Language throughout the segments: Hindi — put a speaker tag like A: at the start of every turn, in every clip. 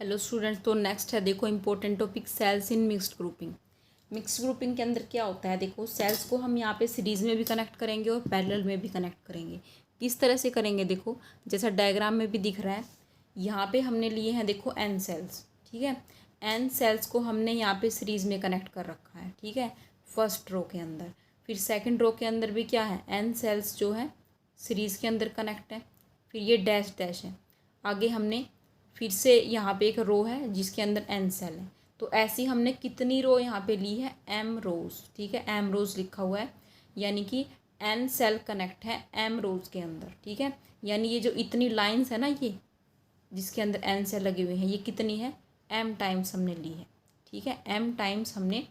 A: हेलो स्टूडेंट्स, तो नेक्स्ट है देखो important topic cells in mixed grouping. Mixed grouping के अंदर क्या होता है, देखो सेल्स को हम यहाँ पे सीरीज में भी कनेक्ट करेंगे और पैरेलल में भी कनेक्ट करेंगे। किस तरह से करेंगे, देखो जैसा डायग्राम में भी दिख रहा है। यहाँ पे हमने लिए हैं देखो एन सेल्स, ठीक है। एन सेल्स को हमने यहाँ पे सीरीज में कनेक्ट कर रखा है, ठीक है, फर्स्ट रो के अंदर। फिर सेकेंड रो के अंदर भी क्या है, एन सेल्स जो है सीरीज के अंदर कनेक्ट है। फिर ये डैश डैश है। आगे हमने फिर से यहाँ पे एक रो है जिसके अंदर एन सेल है। तो ऐसी हमने कितनी रो यहाँ पे ली है, एम रोज, ठीक है, एम रोज लिखा हुआ है, यानी कि एन सेल कनेक्ट है एम रोज के अंदर, ठीक है। यानी ये जो इतनी लाइंस है ना, ये जिसके अंदर एन सेल लगे हुए हैं, ये कितनी है, एम टाइम्स हमने ली है, ठीक है। एम टाइम्स हमने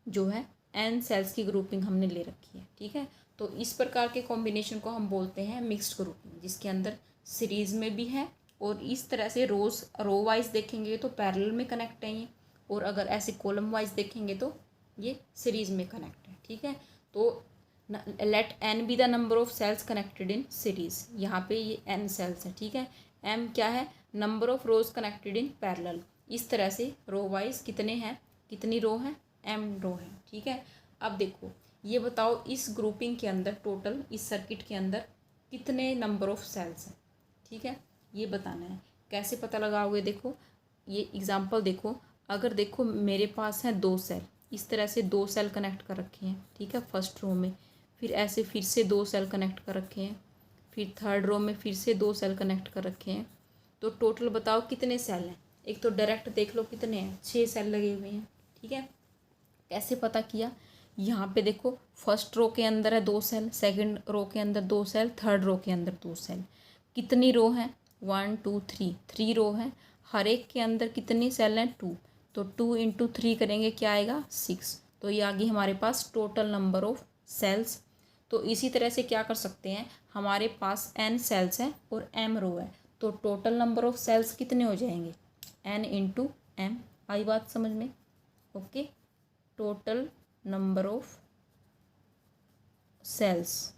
A: जो है एन सेल्स की ग्रुपिंग हमने ले रखी है, ठीक है। तो इस प्रकार के कॉम्बिनेशन को हम बोलते हैं मिक्स्ड ग्रुपिंग, जिसके अंदर सीरीज में भी है और इस तरह से रो वाइज देखेंगे तो पैरेलल में कनेक्ट है ये, और अगर ऐसे कॉलम वाइज देखेंगे तो ये सीरीज में कनेक्ट है, ठीक है। तो let N be the number of cells connected in series. यहाँ पे ये एन सेल्स है, ठीक है। एम क्या है, number of rose connected in parallel. इस तरह से रो वाइज कितने हैं, कितनी रो है, एम रो है, ठीक है। अब देखो ये बताओ इस ग्रुपिंग के अंदर टोटल इस सर्किट के अंदर कितने नंबर ऑफ सेल्स हैं, ठीक है, ये बताना है। कैसे पता लगाओगे, देखो ये एग्जांपल देखो। अगर देखो मेरे पास है दो सेल, इस तरह से दो सेल कनेक्ट कर रखे हैं, ठीक है, फर्स्ट रो में। फिर ऐसे फिर से दो सेल कनेक्ट कर रखे हैं, फिर थर्ड रो में फिर से दो सेल कनेक्ट कर रखे हैं। तो टोटल बताओ कितने सेल हैं। एक तो डायरेक्ट देख लो कितने हैं, 6 सेल लगे हुए हैं, ठीक है। कैसे पता किया, यहाँ पे देखो फर्स्ट रो के अंदर है दो सेल, सेकंड रो के अंदर दो सेल, थर्ड रो के अंदर दो सेल। कितनी रो है, 1 2 3, 3 रो है। हर एक के अंदर कितनी सेल हैं, 2। तो 2 इंटू 3 करेंगे क्या आएगा, 6। तो ये आ गई हमारे पास टोटल नंबर ऑफ सेल्स। तो इसी तरह से क्या कर सकते हैं, हमारे पास n सेल्स हैं और m रो है, तो टोटल नंबर ऑफ सेल्स कितने हो जाएंगे, n इंटू एम। आई बात समझ में, okay. Total number of cells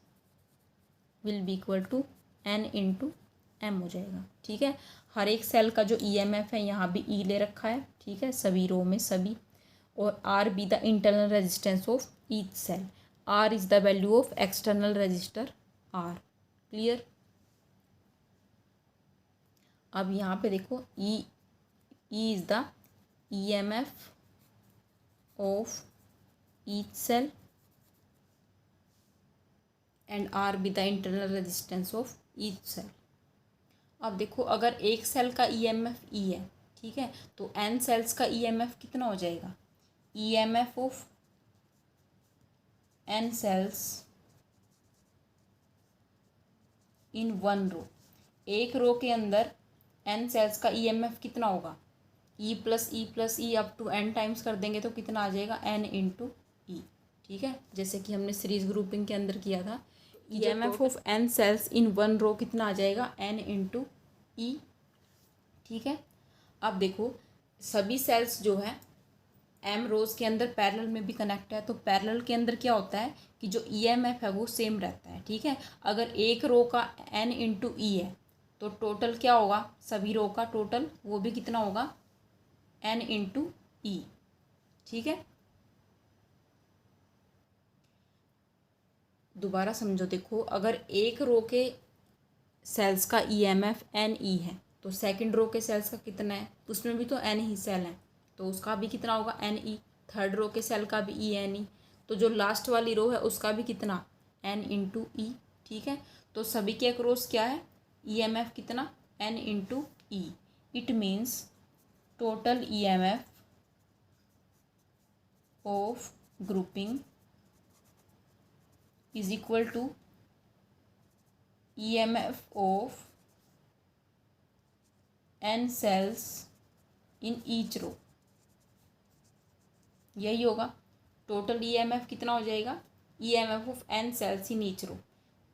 A: will be equal to n into M हो जाएगा, ठीक है। हर एक सेल का जो ईएमएफ है यहाँ भी ई ले रखा है, ठीक है, सभी रो में सभी। और R be the internal resistance of each cell. R is the value of external resistor R. Clear. अब यहाँ पे देखो E is the EMF of each cell and R be the internal resistance of each cell. अब देखो अगर एक सेल का ईएमएफ ई है, ठीक है, तो एन सेल्स का ईएमएफ कितना हो जाएगा, EMF of n cells in one row. एक रो के अंदर एन सेल्स का ईएमएफ कितना होगा, E plus E plus E up to N times कर देंगे तो कितना आ जाएगा, एन इंटू ई, ठीक है, जैसे कि हमने सीरीज ग्रुपिंग के अंदर किया था। EMF of n cells in one row कितना आ जाएगा, एन इंटू ई, ठीक है। अब देखो सभी सेल्स जो है एम रोज के अंदर पैरेलल में भी कनेक्ट है, तो पैरेलल के अंदर क्या होता है कि जो ईएमएफ है वो सेम रहता है, ठीक है। अगर एक रो का एन इंटू ई है तो टोटल क्या होगा, सभी रो का टोटल वो भी कितना होगा, एन इंटू ई, ठीक है। दोबारा समझो, देखो अगर एक रो के सेल्स का ईएमएफ एन ई है तो सेकंड रो के सेल्स का कितना है, उसमें भी तो एन ही सेल है, तो उसका भी कितना होगा, एन ई। थर्ड रो के सेल का भी ई एन ई। तो जो लास्ट वाली रो है उसका भी कितना, एन इंटू ई, ठीक है। तो सभी के अक्रॉस क्या है, ईएमएफ कितना, N into E. It means total EMF of grouping is equal to EMF of n cells in each row। यही होगा टोटल EMF कितना हो जाएगा, EMF of n cells in each row।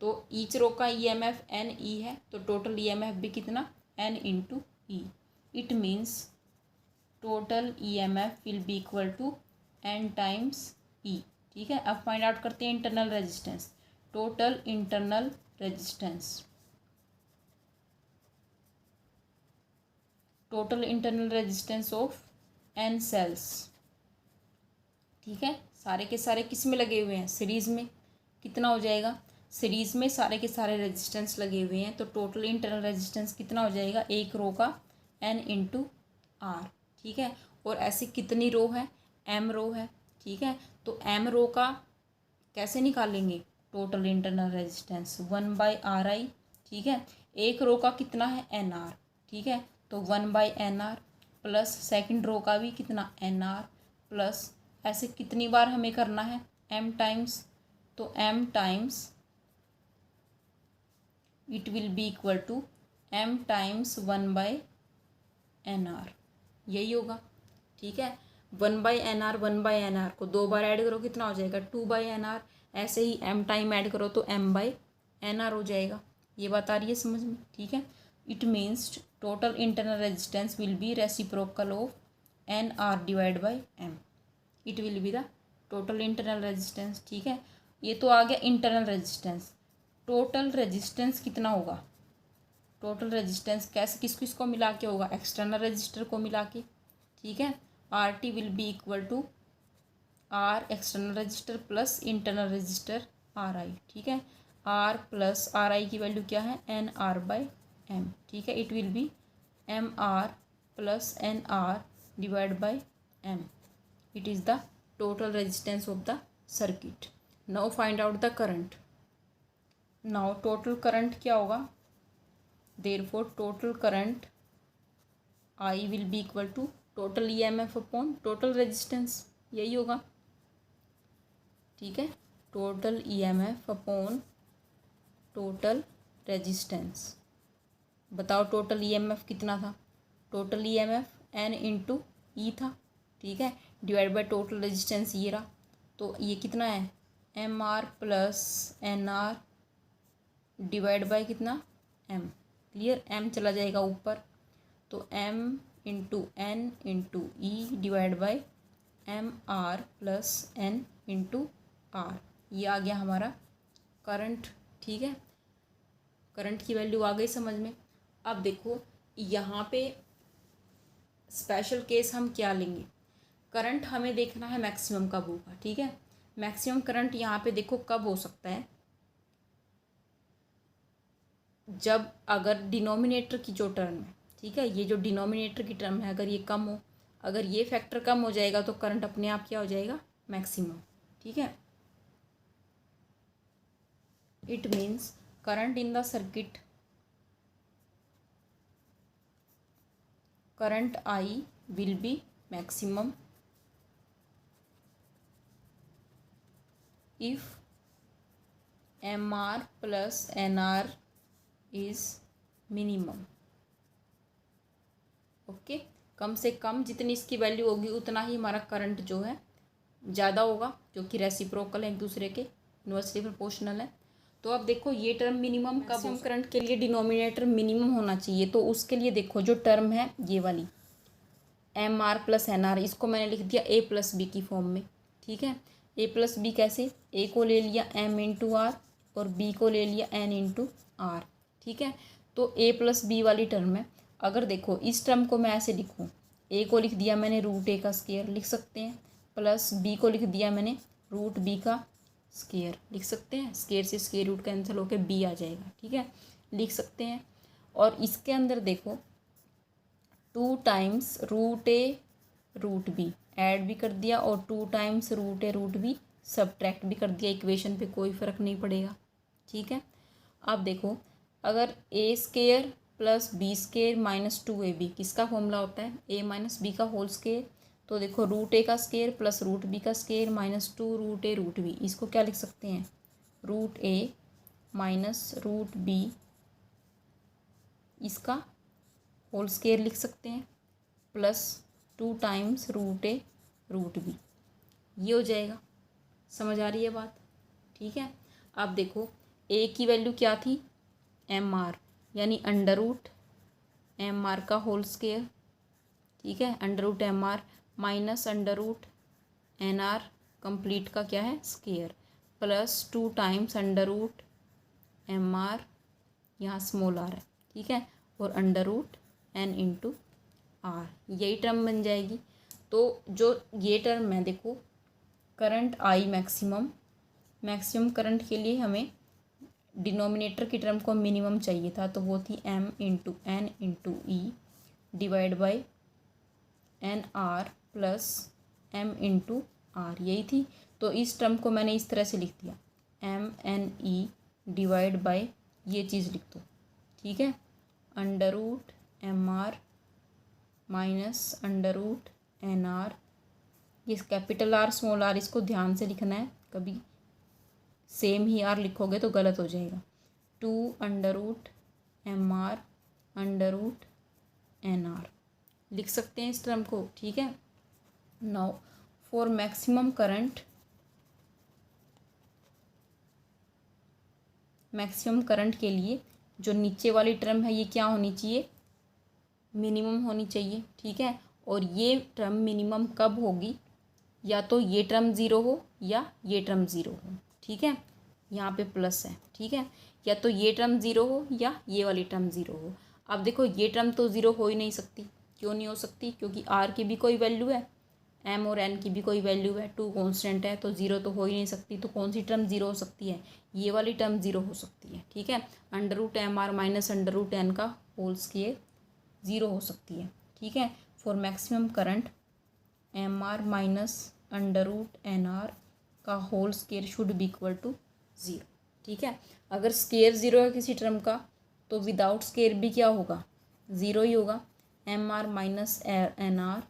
A: तो ईच रो का EMF n e है, तो टोटल EMF भी कितना, n into E. It means total EMF will be equal to n times e, ठीक है। अब फाइंड आउट करते हैं internal resistance. Total internal resistance, total internal resistance of n cells. ठीक है, सारे के सारे किस में लगे हुए हैं, सीरीज में। कितना हो जाएगा, सीरीज में सारे के सारे रेजिस्टेंस लगे हुए हैं, तो टोटल इंटरनल रेजिस्टेंस कितना हो जाएगा, एक रो का n इंटू आर। ठीक है, और ऐसी कितनी रो है, m रो है। ठीक है, तो m रो का कैसे निकालेंगे, टोटल इंटरनल रेजिस्टेंस 1/ri। ठीक है, एक रो का कितना है, nr। ठीक है, तो 1/nr प्लस सेकंड रो का भी कितना, nr प्लस, ऐसे कितनी बार हमें करना है, m टाइम्स, तो m times it will be equal to m times 1/nr, यही होगा। ठीक है, 1/nr को 2 बार ऐड करो कितना हो जाएगा, 2/nr। ऐसे ही m टाइम ऐड करो तो m/nr हो जाएगा। ये बात आ रही है समझ में। ठीक है, it means total internal resistance will be reciprocal of nr divide by m। It will be the total internal resistance. ठीक है, ये तो आ गया इंटरनल रेजिस्टेंस। टोटल रेजिस्टेंस कितना होगा, टोटल रेजिस्टेंस कैसे किस किस को मिला के होगा, एक्सटर्नल रजिस्टर को मिला के। ठीक है, R T will be equal to R external register plus internal register R I. ठीक है, आर प्लस आर आई की वैल्यू क्या है, एन आर बाई एम। ठीक है, it will be M are plus N R divide by M. It is the total resistance of the circuit. Now find out the current. Now total current क्या होगा, therefore total current I will be equal to total EMF upon total resistance, यही होगा। ठीक है, total EMF upon total resistance। बताओ टोटल EMF कितना था, टोटल EMF N इंटू ई था। ठीक है, डिवाइड बाई टोटल रेजिस्टेंस ये रहा, तो ये कितना है, M are plus N R divide by कितना, एम। क्लियर, m चला जाएगा ऊपर, तो m into N into E divide by M are plus n into R. ये आ गया हमारा करंट। ठीक है, करंट की वैल्यू आ गई समझ में। अब देखो यहाँ पे स्पेशल केस हम क्या लेंगे, करंट हमें देखना है मैक्सिमम कब होगा। ठीक है, मैक्सिमम करंट यहाँ पे देखो कब हो सकता है, जब अगर डिनोमिनेटर की जो टर्म है, ठीक है, ये जो डिनोमिनेटर की टर्म है अगर ये कम हो, अगर ये फैक्टर कम हो जाएगा तो करंट अपने आप क्या हो जाएगा, मैक्सिमम। ठीक है, it means current in the circuit, current I will be maximum if m are plus N r is minimum. Okay, कम से कम जितनी इसकी वैल्यू होगी उतना ही हमारा करंट जो है ज़्यादा होगा, जो कि रेसिप्रोकल है, एक दूसरे के इन्वर्सली प्रोपोर्शनल है। तो अब देखो ये टर्म मिनिमम कब, हम करंट के लिए डिनोमिनेटर मिनिमम होना चाहिए, तो उसके लिए देखो जो टर्म है ये वाली M are plus N R, इसको मैंने लिख दिया ए प्लस बी की फॉर्म में। ठीक है, ए प्लस बी कैसे, ए को ले लिया एम इंटू आर और बी को ले लिया एन इंटू आर। ठीक है, तो ए प्लस बी वाली टर्म है। अगर देखो इस टर्म को मैं ऐसे लिखूँ, ए को लिख दिया मैंने रूट ए का स्क्वायर लिख सकते हैं, प्लस बी को लिख दिया मैंने रूट बी का स्क्वायर लिख सकते हैं, स्क्वायर से स्क्वायर रूट कैंसिल होकर बी आ जाएगा। ठीक है, लिख सकते हैं। और इसके अंदर देखो 2 times root a root B Ed भी कर दिया और 2 times root a root B subtract भी कर दिया, इक्वेशन पे कोई फ़र्क नहीं पड़ेगा। ठीक है, अब देखो अगर a square plus b square minus 2ab किसका फॉर्मूला होता है, ए माइनस बी का होल स्क्वायर। तो देखो रूट ए का स्क्वायर प्लस रूट बी का square minus 2 root a root b, इसको क्या लिख सकते हैं, root a minus root b इसका होल स्क्वायर लिख सकते हैं, plus 2 times root a root b, ये हो जाएगा। समझ आ रही है बात। ठीक है, अब देखो ए की वैल्यू क्या थी, एम आर, यानी अंडर रूट एम आर का होल स्क्वायर। ठीक है, under root M R minus under root N R complete का क्या है square, plus 2 times under root M R, यहाँ स्मॉल आर है। ठीक है, और under root N into R, यही टर्म बन जाएगी। तो जो ये टर्म है देखो, करंट आई मैक्सिमम करंट के लिए हमें डिनोमिनेटर की टर्म को मिनिमम चाहिए था, तो वो थी M into N into E divide by N R plus M into R, यही थी। तो इस टर्म को मैंने इस तरह से लिख दिया, M N E divide by ये चीज़ लिख दो, ठीक है, under root M R minus under root N R. ये कैपिटल आर स्मॉल आर इसको ध्यान से लिखना है, कभी सेम ही आर लिखोगे तो गलत हो जाएगा। 2 under root M R under root N R लिख सकते हैं इस टर्म को, ठीक है। नाउ फॉर मैक्सिमम करंट के लिए जो नीचे वाली टर्म है ये क्या होनी चाहिए, मिनिमम होनी चाहिए, ठीक है। और ये टर्म मिनिमम कब होगी, या तो ये टर्म ज़ीरो हो या ये टर्म ज़ीरो हो, ठीक है, यहाँ पे प्लस है, ठीक है, या तो ये टर्म ज़ीरो हो या ये वाली टर्म ज़ीरो हो। अब देखो ये टर्म तो ज़ीरो हो ही नहीं सकती, क्यों नहीं हो सकती, क्योंकि आर की भी कोई वैल्यू है, एम और एन की भी कोई वैल्यू है, 2 कांस्टेंट है, तो ज़ीरो तो हो ही नहीं सकती। तो कौन सी टर्म ज़ीरो हो सकती है, ये वाली टर्म ज़ीरो हो सकती है, ठीक है। Under root M R minus under root n का होल स्क्वायर ज़ीरो हो सकती है, ठीक है। For maximum current m are minus under root N r का whole square should be equal to zero, ठीक है। अगर स्क्वायर ज़ीरो है किसी टर्म का तो विदाउट स्क्वायर भी क्या होगा, ज़ीरो ही होगा। M are minus N R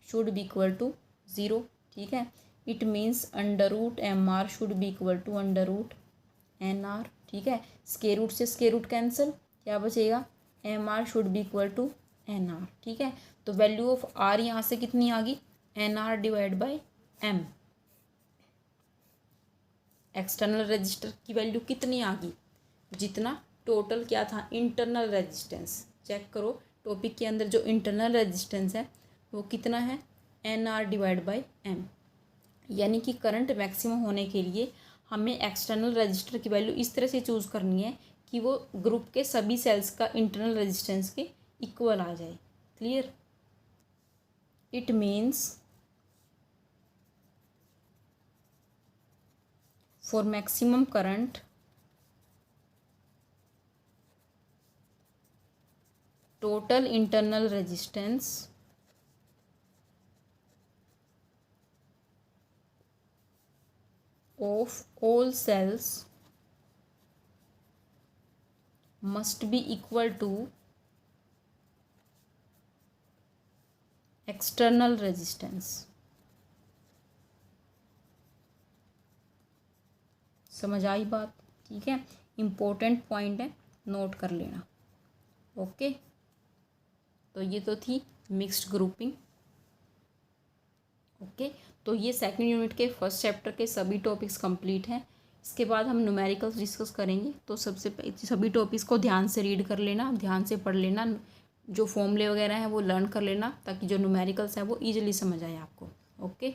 A: should be equal to zero, ठीक है। It means under root M R should be equal to under root N R, ठीक है। स्क्वायर रूट से स्क्वायर रूट कैंसिल, क्या बचेगा, M R should be equal to N R, ठीक है। तो वैल्यू ऑफ आर यहाँ से कितनी आ गई, N R divide by M. External register की वैल्यू कितनी आ गई, जितना टोटल क्या था इंटरनल रेजिस्टेंस। चेक करो टॉपिक के अंदर जो इंटरनल रेजिस्टेंस है वो कितना है, N R divide by M. यानी कि करंट मैक्सिमम होने के लिए हमें एक्सटर्नल रजिस्टर की वैल्यू इस तरह से चूज़ करनी है कि वो ग्रुप के सभी सेल्स का इंटरनल रेजिस्टेंस के इक्वल आ जाए। Clear, it means for maximum current total internal resistance of all cells must be equal to external resistance। समझ आई बात, ठीक है। इम्पोर्टेंट पॉइंट है, नोट कर लेना, ओके। तो ये तो थी मिक्स्ड ग्रुपिंग, ओके। तो ये सेकंड यूनिट के फर्स्ट चैप्टर के सभी टॉपिक्स कंप्लीट हैं। इसके बाद हम न्यूमेरिकल्स डिस्कस करेंगे। तो सभी टॉपिक्स को ध्यान से रीड कर लेना, ध्यान से पढ़ लेना, जो फॉर्मूले वगैरह हैं वो लर्न कर लेना, ताकि जो न्यूमेरिकल्स हैं वो ईजिली समझ आए आपको, ओके।